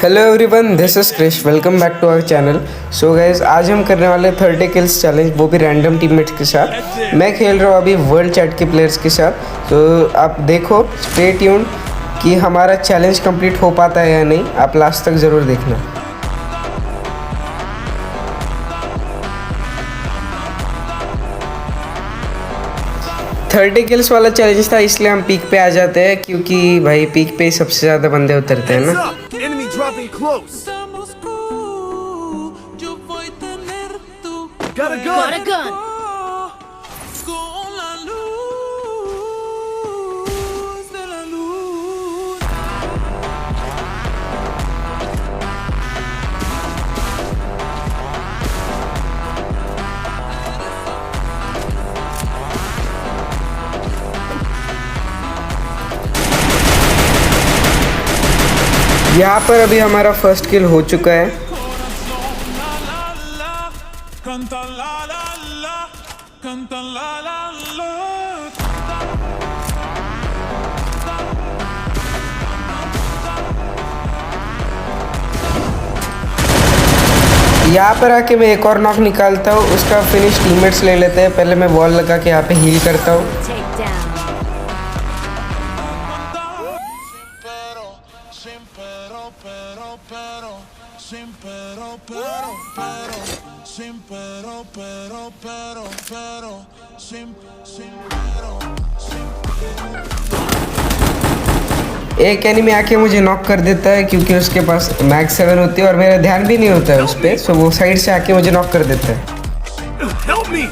Hello everyone, this is Krish. Welcome back to our channel. So guys, आज हम करने वाले 30 किल्स चैलेंज, वो भी रैंडम टीममेट्स के साथ। मैं खेल रहा हूँ अभी वर्ल्ड चैट के प्लेयर्स के साथ। तो आप देखो, स्टे ट्यून कि हमारा चैलेंज कंप्लीट हो पाता है या नहीं। आप लास्ट तक ज़रूर देखना। थर्टी किल्स वाला चैलेंज था, इसलिए हम पीक पे आ जाते हैं, क्योंकि भाई पीक पे ही सबसे ज़्यादा बंदे उतरते हैं ना। Got a gun. यहाँ पर अभी हमारा फर्स्ट किल हो चुका है। Canta la la la, canta la la la. यहाँ पर आके मैं एक और नॉक निकालता हूँ, उसका फिनिश टीममेट्स ले लेते हैं। पहले मैं वॉल लगा के यहाँ पे हील करता हूँ। एक एनिमी आके मुझे नॉक कर देता है, क्योंकि उसके पास मैक्स 7 होती है और मेरा ध्यान भी नहीं होता है उस पर। सो वो साइड से आके मुझे नॉक कर देता है। Help me!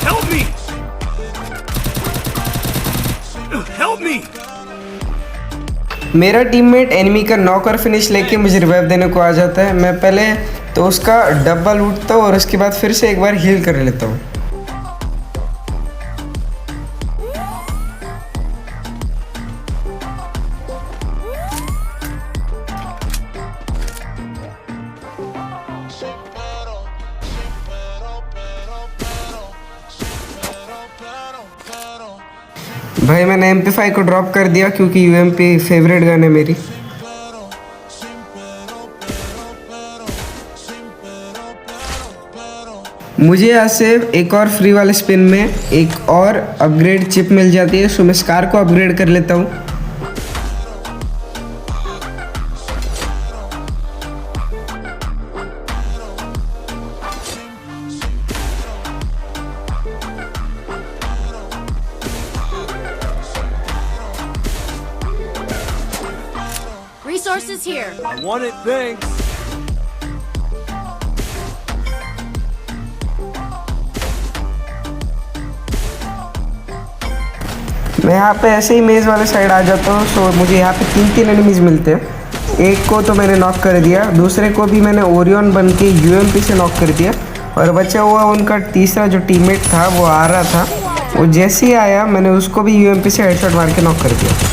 Help me! Help me! मेरा टीममेट एनिमी का नॉक और फिनिश लेके मुझे रिवाइव देने को आ जाता है। मैं पहले तो उसका डब्बल उठता हूँ और उसके बाद फिर से एक बार हील कर लेता हूँ। भाई मैंने MP5 को ड्रॉप कर दिया, क्योंकि UMP फेवरेट गन है मेरी। मुझे यहाँ से एक और फ्री वाले स्पिन में एक और अपग्रेड चिप मिल जाती है, सो मैं स्कार को अपग्रेड कर लेता हूँ। Resources here. I want it, thanks. मैं यहाँ पे ऐसे ही मेज़ वाले साइड आ जाता हूँ। सो मुझे यहाँ पे तीन एनिमीज मिलते हैं। एक को तो मैंने नॉक कर दिया, दूसरे को भी मैंने ओरियन बन के UMP से नॉक कर दिया, और बचा हुआ उनका तीसरा जो टीममेट था वो आ रहा था। वो जैसे ही आया मैंने उसको भी UMP से हेडशॉट मार के नॉक कर दिया।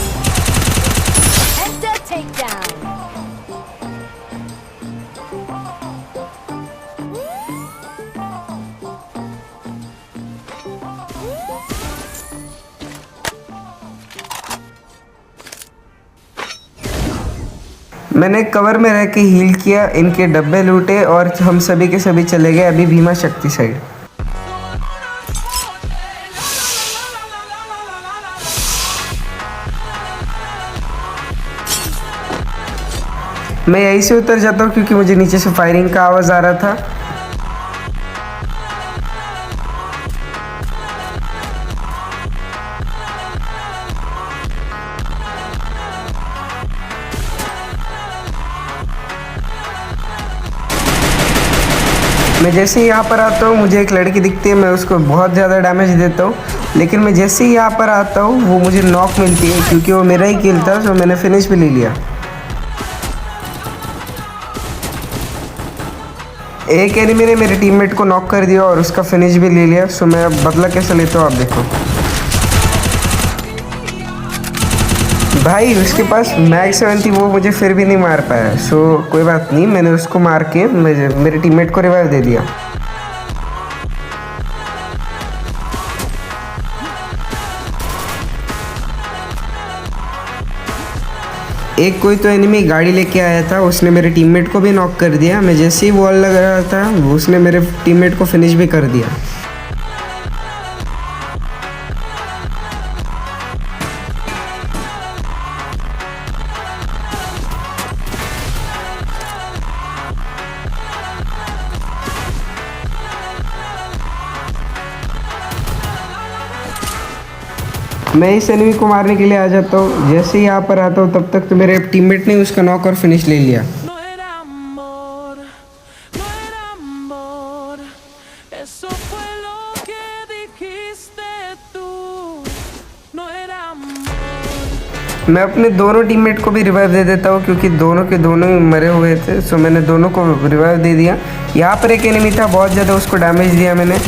मैंने कवर में रह के हील किया, इनके डब्बे लूटे और हम सभी के सभी चले गए अभी भीमा शक्ति साइड। मैं यहीं से उतर जाता हूँ, क्योंकि मुझे नीचे से फायरिंग का आवाज़ आ रहा था। मैं जैसे ही यहाँ पर आता हूँ मुझे एक लड़की दिखती है, मैं उसको बहुत ज़्यादा डैमेज देता हूँ, लेकिन मैं जैसे ही यहाँ पर आता हूँ वो मुझे नॉक मिलती है, क्योंकि वो मेरा ही किल था। तो मैंने फिनिश भी ले लिया। एक एनिमी ने मेरे टीममेट को नॉक कर दिया और उसका फिनिश भी ले लिया। सो मैं अब बदला कैसे लेता हूँ आप देखो। भाई उसके पास मैक्स 7 थी, वो मुझे फिर भी नहीं मार पाया। सो कोई बात नहीं, मैंने उसको मार के मेरे टीममेट को रिवाइव दे दिया। एक कोई तो एनिमी गाड़ी लेके आया था, उसने मेरे टीममेट को भी नॉक कर दिया। मैं जैसे ही वॉल लग रहा था उसने मेरे टीममेट को फिनिश भी कर दिया। मैं इस एनिमी को मारने के लिए आ जाता हूँ। जैसे ही यहाँ पर आता हूँ तब तक तो मेरे टीममेट ने उसका नॉक और फिनिश ले लिया। No era amor, no era amor. Eso fue lo que dijiste tú. No era amor. मैं अपने दोनों टीममेट को भी रिवाइव दे देता हूँ क्योंकि दोनों के दोनों ही मरे हुए थे। सो मैंने दोनों को रिवाइव दे दिया। यहाँ पर एक एनिमी था, बहुत ज़्यादा उसको डैमेज दिया मैंने।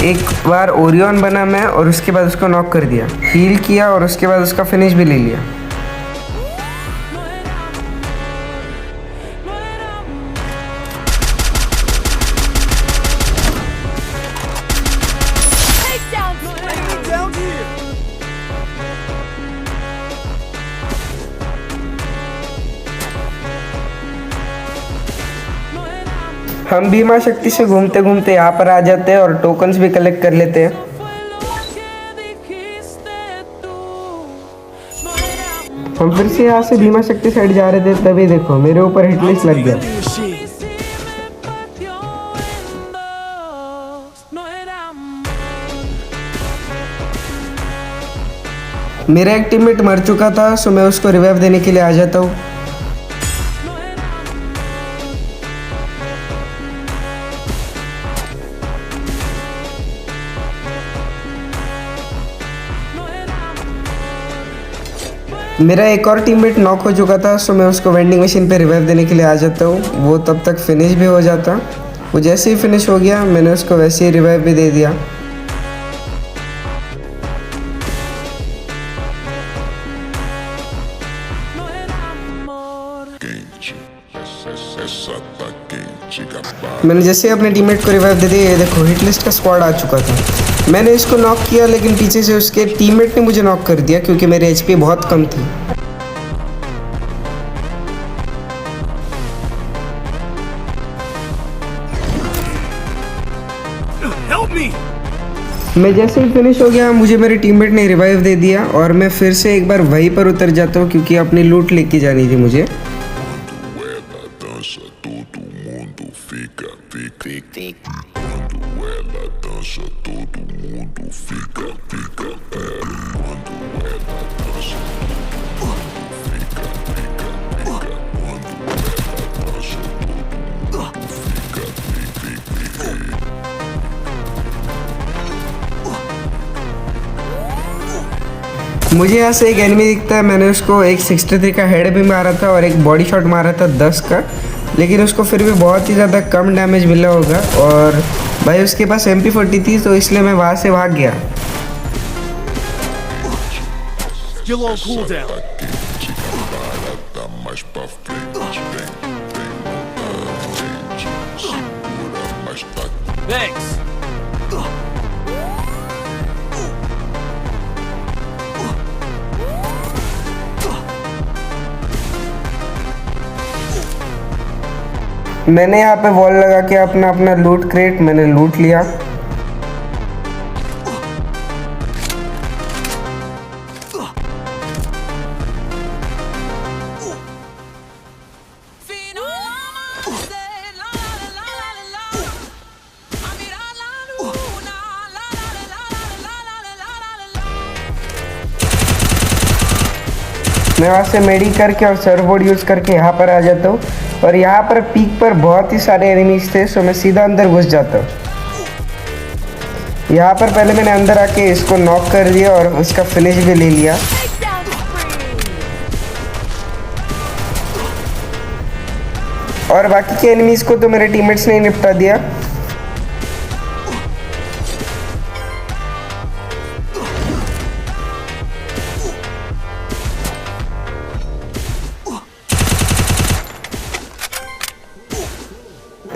एक बार ओरियन बना मैं और उसके बाद उसको नॉक कर दिया, हील किया और उसके बाद उसका फिनिश भी ले लिया। Down here. हम भीमा शक्ति से घूमते घूमते यहाँ पर आ जाते हैं और टोकन्स भी कलेक्ट कर लेते हैं। हम फिर से यहाँ से भीमा शक्ति साइड जा रहे थे, तभी देखो मेरे ऊपर हिटलिस्ट लग गया। Vending machine. मेरा एक टीममेट मर चुका था, सो मैं उसको रिवाइव देने के लिए आ जाता हूँ। मेरा एक और टीममेट नॉक हो चुका था, सो मैं उसको वेंडिंग मशीन पे रिवाइव देने के लिए आ जाता हूँ। वो तब तक फिनिश भी हो जाता। वो जैसे ही फिनिश हो गया मैंने उसको वैसे ही रिवाइव भी दे दिया। मैंने जैसे ही अपने टीममेट को रिवाइव दे दिया, ये देखो हिट लिस्ट का स्क्वाड आ चुका था। मैंने इसको नॉक किया लेकिन पीछे से उसके टीममेट ने मुझे नॉक कर दिया क्योंकि मेरी एचपी बहुत कम थी। Help me. मैं जैसे ही फिनिश हो गया मुझे मेरे टीममेट ने रिवाइव दे दिया और मैं फिर से एक बार वहीं पर उतर जाता हूँ क्योंकि अपनी लूट लेके जानी थी मुझे। मुझे यहाँ से एक एनिमी दिखता है, मैंने उसको एक 63 का हेड भी मारा था और एक बॉडी शॉट मारा था 10 का, लेकिन उसको फिर भी बहुत ही ज़्यादा कम डैमेज मिला होगा। और भाई उसके पास MP40 थी तो इसलिए मैं वहाँ से भाग गया। Still on cooldown. Thanks. मैंने यहाँ पे वॉल लगा के अपना अपना लूट क्रेट मैंने लूट लिया। मैं वहाँ से मेडी करके और सर्वबोर्ड यूज़ करके यहाँ पर आ जाता हूँ और यहाँ पर पीक पर बहुत ही सारे एनिमीज थे, सो मैं सीधा अंदर घुस जाता हूँ। यहाँ पर पहले मैंने अंदर आके इसको नॉक कर दिया और उसका फिनिश भी ले लिया। और बाकी के एनिमीज को तो मेरे टीममेट्स ने निपटा दिया।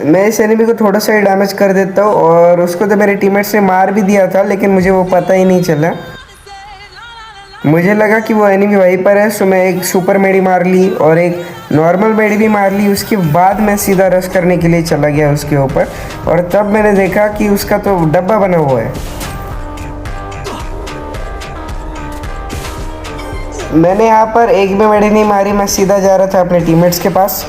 मैं इस एनिमी को थोड़ा सा ही डैमेज कर देता हूँ और उसको तो मेरे टीममेट्स ने मार भी दिया था लेकिन मुझे वो पता ही नहीं चला। मुझे लगा कि वो एनिमी वहीं पर है, सो मैं एक सुपर मेडी मार ली और एक नॉर्मल मेडी भी मार ली। उसके बाद मैं सीधा रश करने के लिए चला गया उसके ऊपर, और तब मैंने देखा कि उसका तो डब्बा बना हुआ है। मैंने यहाँ पर एक भी मेडी नहीं मारी, मैं सीधा जा रहा था अपने टीममेट्स के पास।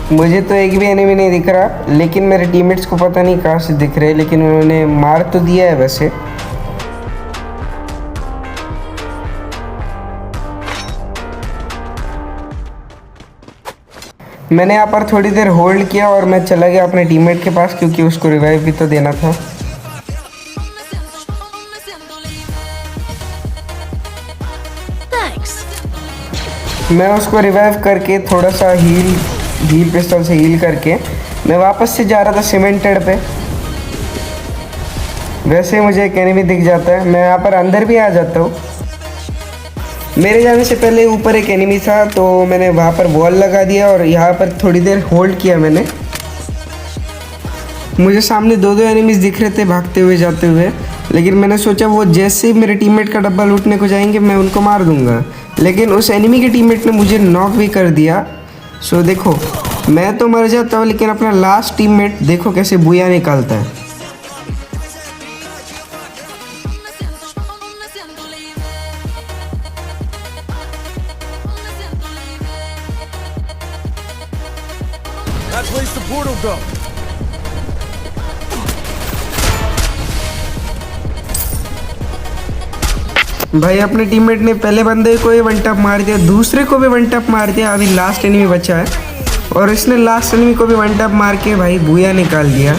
मुझे तो एक भी एनिमी नहीं दिख रहा, लेकिन मेरे टीममेट्स को पता नहीं कहाँ से दिख रहे, लेकिन उन्होंने मार तो दिया है वैसे। मैंने यहाँ पर थोड़ी देर होल्ड किया और मैं चला गया अपने टीममेट के पास, क्योंकि उसको रिवाइव भी तो देना था। मैं उसको रिवाइव करके थोड़ा सा हील पिस्टल से हील करके मैं वापस से जा रहा था सीमेंटेड पे। वैसे मुझे एक एनिमी दिख जाता है, मैं यहाँ पर अंदर भी आ जाता हूँ। मेरे जाने से पहले ऊपर एक एनिमी था, तो मैंने वहाँ पर वॉल लगा दिया और यहाँ पर थोड़ी देर होल्ड किया मैंने। मुझे सामने दो एनिमीज दिख रहे थे भागते हुए जाते हुए, लेकिन मैंने सोचा वो जैसे ही मेरे टीममेट का डब्बा लूटने को जाएंगे मैं उनको मार दूंगा, लेकिन उस एनिमी के टीममेट ने मुझे नॉक भी कर दिया। सो देखो, मैं तो मर जाता हूँ, लेकिन अपना लास्ट टीममेट देखो कैसे बुया निकालता है। That place the portal go. भाई अपने टीममेट ने पहले बंदे को ही वन टैप मार दिया, दूसरे को भी वन टैप मार दिया। अभी लास्ट एनिमी बचा है और इसने लास्ट एनिमी को भी वन टैप मार के भाई बुया निकाल दिया।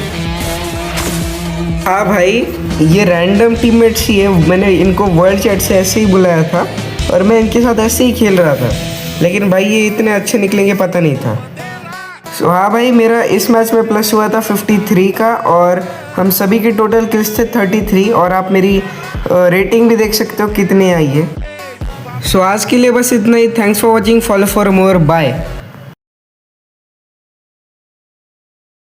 हाँ भाई, ये रैंडम टीममेट्स ही है, मैंने इनको वर्ल्ड चैट से ऐसे ही बुलाया था और मैं इनके साथ ऐसे ही खेल रहा था, लेकिन भाई ये इतने अच्छे निकलेंगे पता नहीं था। सो हाँ भाई, मेरा इस मैच में प्लस हुआ था 53 का और हम सभी के टोटल किल्स थे 33, और आप मेरी रेटिंग भी देख सकते हो कितनी आई है। सो आज के लिए बस इतना ही। Thanks for watching, follow for more, bye.